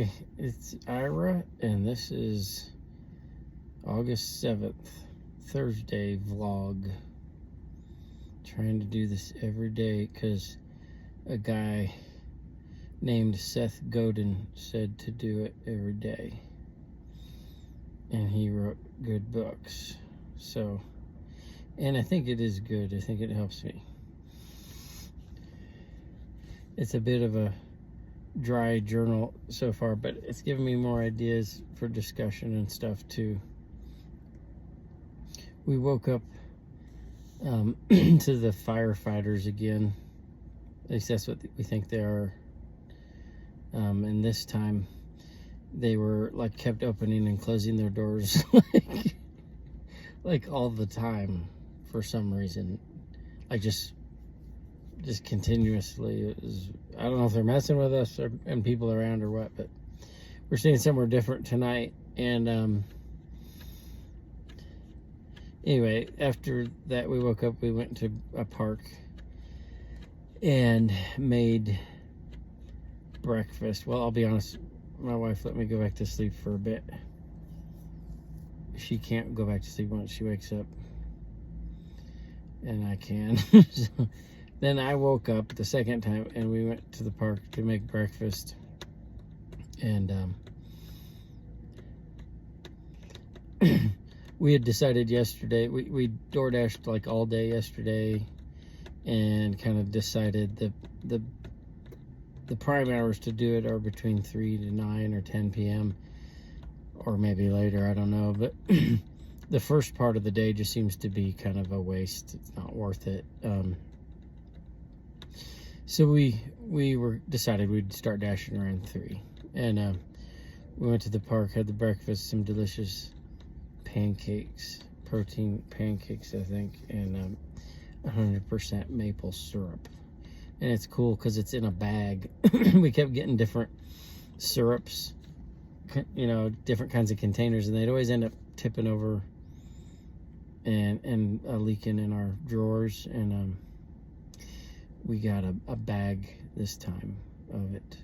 Hi, it's Ira, and this is August 7th, Thursday vlog. Trying to do this every day because a guy named Seth Godin said to do it every day. And he wrote good books. So, and I think it is good. I think it helps me. It's a bit of a dry journal so far, but it's given me more ideas for discussion and stuff too. We woke up to the firefighters again. At least that's what we think they are. And this time they were like kept opening and closing their doors like all the time for some reason. Like just continuously. It was, I don't know if they're messing with us and people around or what, but we're staying somewhere different tonight. And anyway, after that we woke up, we went to a park and made breakfast. Well, I'll be honest, my wife let me go back to sleep for a bit. She can't go back to sleep once she wakes up, and I can. So, then I woke up the second time and we went to the park to make breakfast. And we had decided yesterday, we DoorDashed like all day yesterday and kind of decided the prime hours to do it are between 3 to 9 or 10 p.m. or maybe later, I don't know. But the first part of the day just seems to be kind of a waste. It's not worth it. So we decided we'd start dashing around 3, and we went to the park, had the breakfast, some delicious pancakes, protein pancakes, I think, and 100% maple syrup. And it's cool because it's in a bag. We kept getting different syrups, you know, different kinds of containers, and they'd always end up tipping over and leaking in our drawers. And we got a bag this time of it,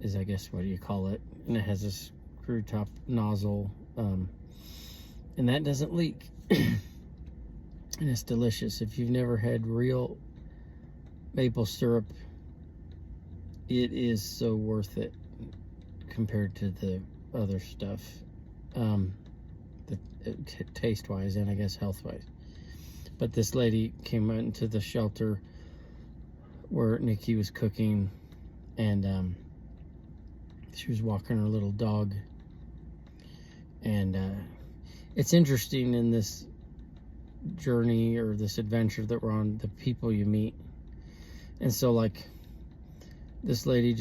is I guess what do you call it, and it has a screw top nozzle, and that doesn't leak. And it's delicious. If you've never had real maple syrup, it is so worth it compared to the other stuff, taste wise and I guess health wise. But this lady came into the shelter where Nikki was cooking, and she was walking her little dog. And it's interesting in this journey or this adventure that we're on, the people you meet. And so like this lady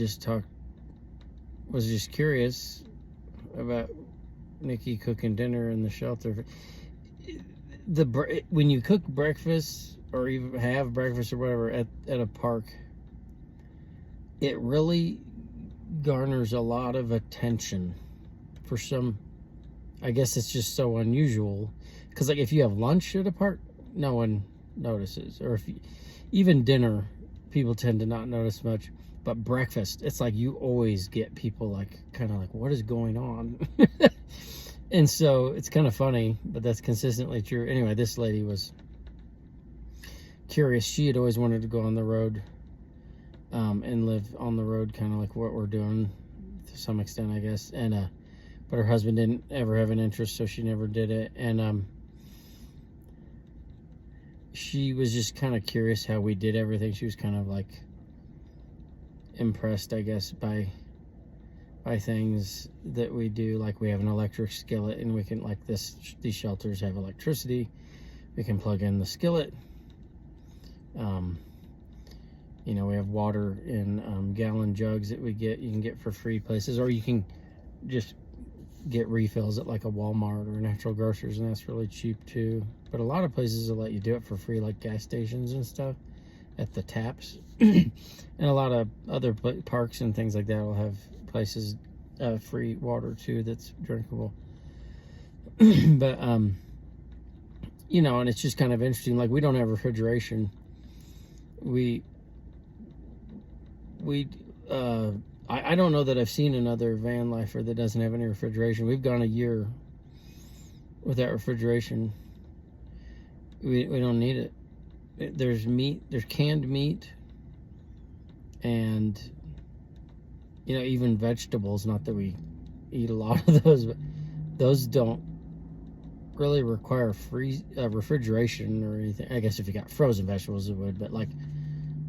was just curious about Nikki cooking dinner in the shelter. When you cook breakfast or even have breakfast or whatever at a park, it really garners a lot of attention for some. I guess it's just so unusual, because like if you have lunch at a park, no one notices, or even dinner, people tend to not notice much. But breakfast, it's like you always get people like kind of like, what is going on? And so it's kind of funny, but that's consistently true. Anyway, this lady was curious. She had always wanted to go on the road and live on the road, kind of like what we're doing to some extent, I guess. And but her husband didn't ever have an interest, so she never did it. And she was just kind of curious how we did everything. She was kind of like impressed, I guess, by things that we do. Like we have an electric skillet, and we can, like these shelters have electricity. We can plug in the skillet. You know, we have water in gallon jugs that you can get for free places, or you can just get refills at like a Walmart or Natural Grocers, and that's really cheap too. But a lot of places will let you do it for free, like gas stations and stuff at the taps. And a lot of other parks and things like that will have places free water too that's drinkable. But you know, and it's just kind of interesting. Like we don't have refrigeration. We I don't know that I've seen another van lifer that doesn't have any refrigeration. We've gone a year without refrigeration. We don't need it. There's meat, there's canned meat, and even vegetables. Not that we eat a lot of those, but those don't really require refrigeration or anything. I guess if you got frozen vegetables, it would. But like,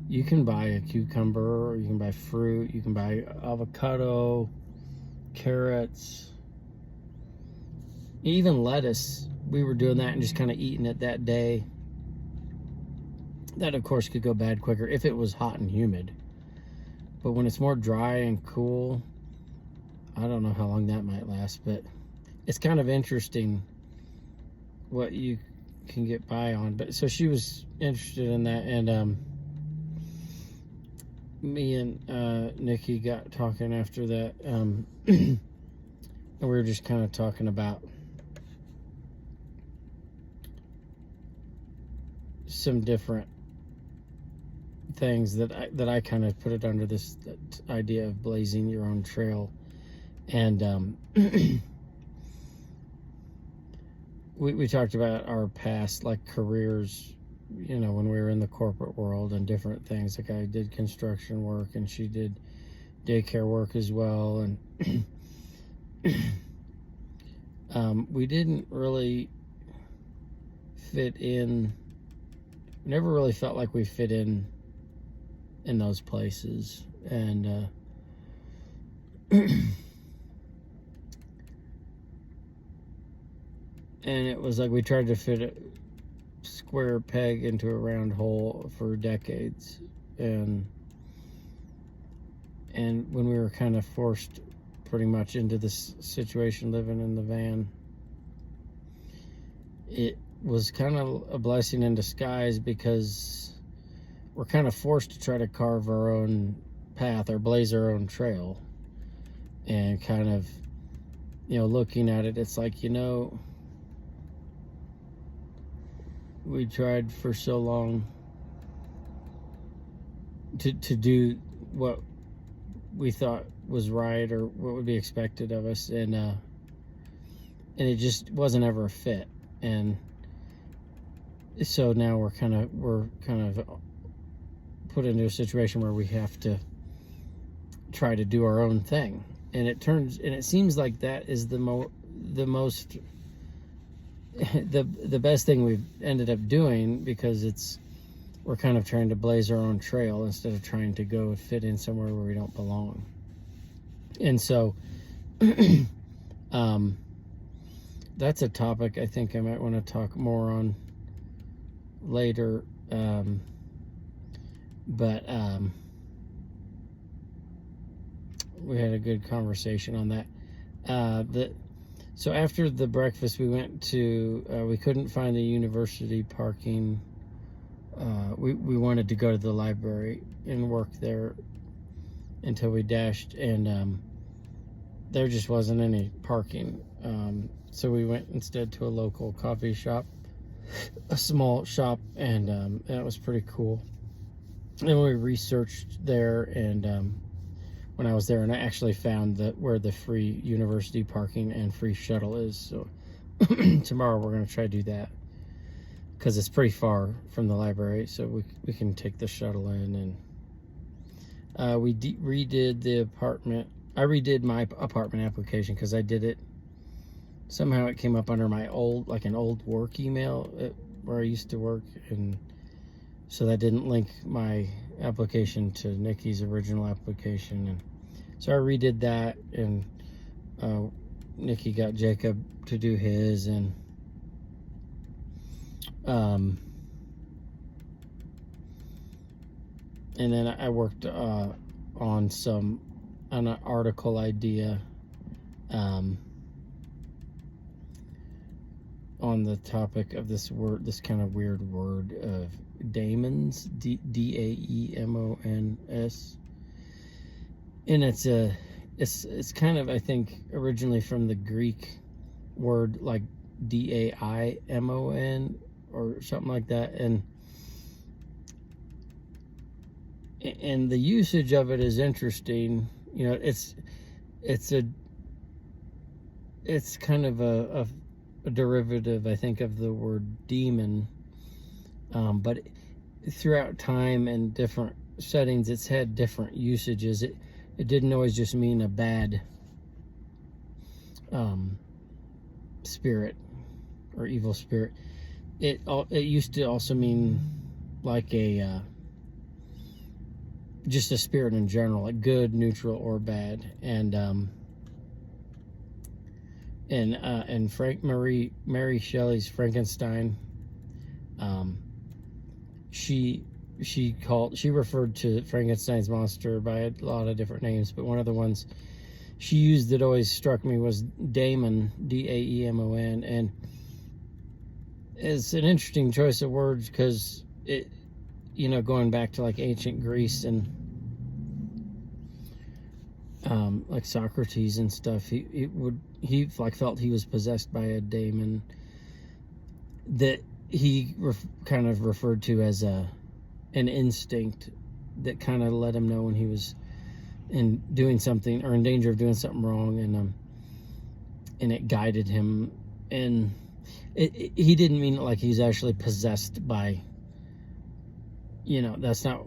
you can buy a cucumber, or you can buy fruit, you can buy avocado, carrots, even lettuce. We were doing that and just kind of eating it that day. That, of course, could go bad quicker if it was hot and humid. But when it's more dry and cool, I don't know how long that might last. But it's kind of interesting what you can get by on. But so she was interested in that, and me and Nikki got talking after that, and we were just kind of talking about some different things that I kind of put it under this idea of blazing your own trail. And we talked about our past, like, careers, when we were in the corporate world and different things. Like, I did construction work and she did daycare work as well. And we didn't really fit in. Never really felt like we fit in those places. And and it was like we tried to fit a square peg into a round hole for decades. And when we were kind of forced pretty much into this situation, living in the van, it was kind of a blessing in disguise, because we're kind of forced to try to carve our own path or blaze our own trail. And kind of, looking at it, it's like, we tried for so long to do what we thought was right or what would be expected of us, and it just wasn't ever a fit. And so now we're kind of put into a situation where we have to try to do our own thing. And it seems like that is the most the best thing we've ended up doing, because we're kind of trying to blaze our own trail instead of trying to go fit in somewhere where we don't belong. And so that's a topic I think I might want to talk more on later. But we had a good conversation on that. So after the breakfast, we went to, we couldn't find the university parking. We wanted to go to the library and work there until we dashed, and there just wasn't any parking. So we went instead to a local coffee shop, a small shop, and that was pretty cool. And we researched there, and when I was there, and I actually found where the free university parking and free shuttle is. So tomorrow we're going to try to do that, because it's pretty far from the library, so we can take the shuttle in. And we redid the apartment. I redid my apartment application, because I did it. Somehow it came up under my an old work email where I used to work, and so that didn't link my application to Nikki's original application. And so I redid that, and Nikki got Jacob to do his, and then I worked on an article idea on the topic of this kind of weird word of daemons, daemons, and it's kind of, I think, originally from the Greek word like daimon or something like that, and the usage of it is interesting. You know, it's a it's kind of a derivative, I think, of the word demon. But throughout time and different settings, it's had different usages. It didn't always just mean a bad spirit or evil spirit. It used to also mean like a just a spirit in general, like good, neutral, or bad. And Mary Shelley's Frankenstein, she referred to Frankenstein's monster by a lot of different names, but one of the ones she used that always struck me was daemon, Daemon, and it's an interesting choice of words because it, you know, going back to like ancient Greece and like Socrates and stuff, he like felt he was possessed by a daemon that he kind of referred to as an instinct that kind of let him know when he was in doing something or in danger of doing something wrong, and it guided him. And he didn't mean it like he's actually possessed by, you know, that's not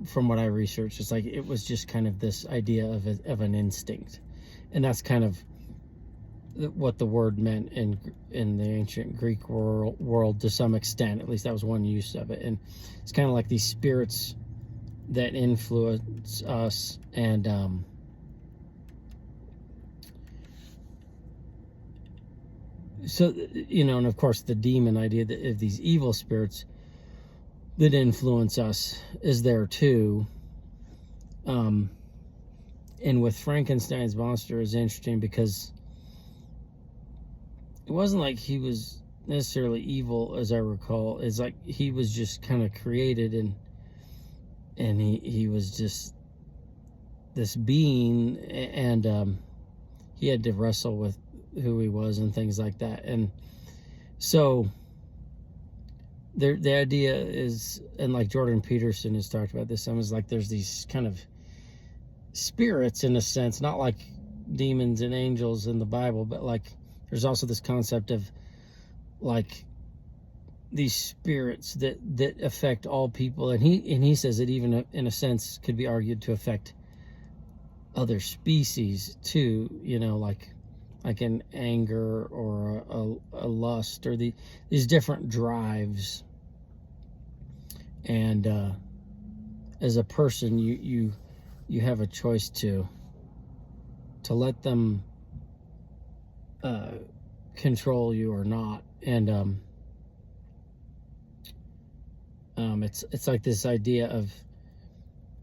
from what I researched. It's like it was just kind of this idea of an instinct, and that's kind of what the word meant in the ancient Greek world to some extent. At least that was one use of it. And it's kind of like these spirits that influence us, and so, you know, and of course the demon idea that if these evil spirits that influence us is there too. And with Frankenstein's monster is interesting because it wasn't like he was necessarily evil, as I recall. It's like he was just kind of created, and he was just this being, and he had to wrestle with who he was and things like that. And so the idea is, and like Jordan Peterson has talked about this, is like there's these kind of spirits in a sense, not like demons and angels in the Bible, but like there's also this concept of like these spirits that affect all people, and he says it even in a sense could be argued to affect other species too, you know, like an anger or a lust or these different drives. And as a person, you have a choice to let them control you or not. And it's like this idea of,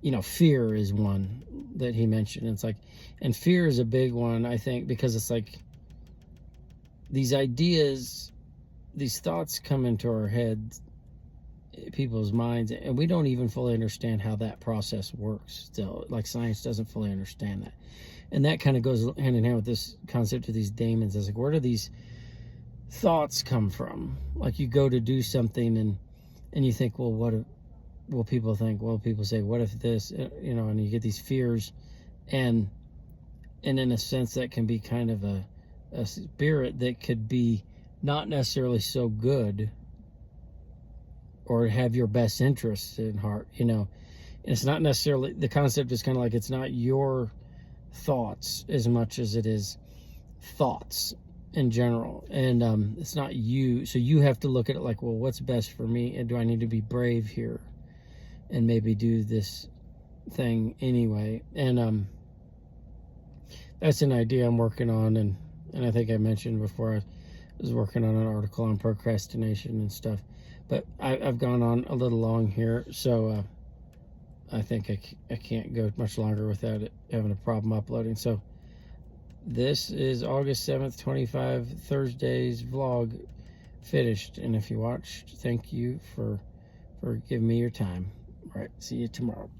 you know, fear is one that he mentioned. It's like, and fear is a big one, I think, because it's like these ideas, these thoughts come into our heads, people's minds, and we don't even fully understand how that process works still. Like science doesn't fully understand that. And that kind of goes hand in hand with this concept of these daemons. It's like, where do these thoughts come from? Like you go to do something and you think, well, what will people think? Well, people say, what if this, you know, and you get these fears, and in a sense that can be kind of a spirit that could be not necessarily so good or have your best interests in heart, you know. And it's not necessarily, the concept is kind of like, it's not your thoughts as much as it is thoughts in general, and it's not you. So you have to look at it like, well, what's best for me, and do I need to be brave here and maybe do this thing anyway? And that's an idea I'm working on, and I think I mentioned before I was working on an article on procrastination and stuff, but I've gone on a little long here, so I think I can't go much longer without it having a problem uploading. So this is August 7th, 25, Thursday's vlog finished. And if you watched, thank you for giving me your time. All right, see you tomorrow.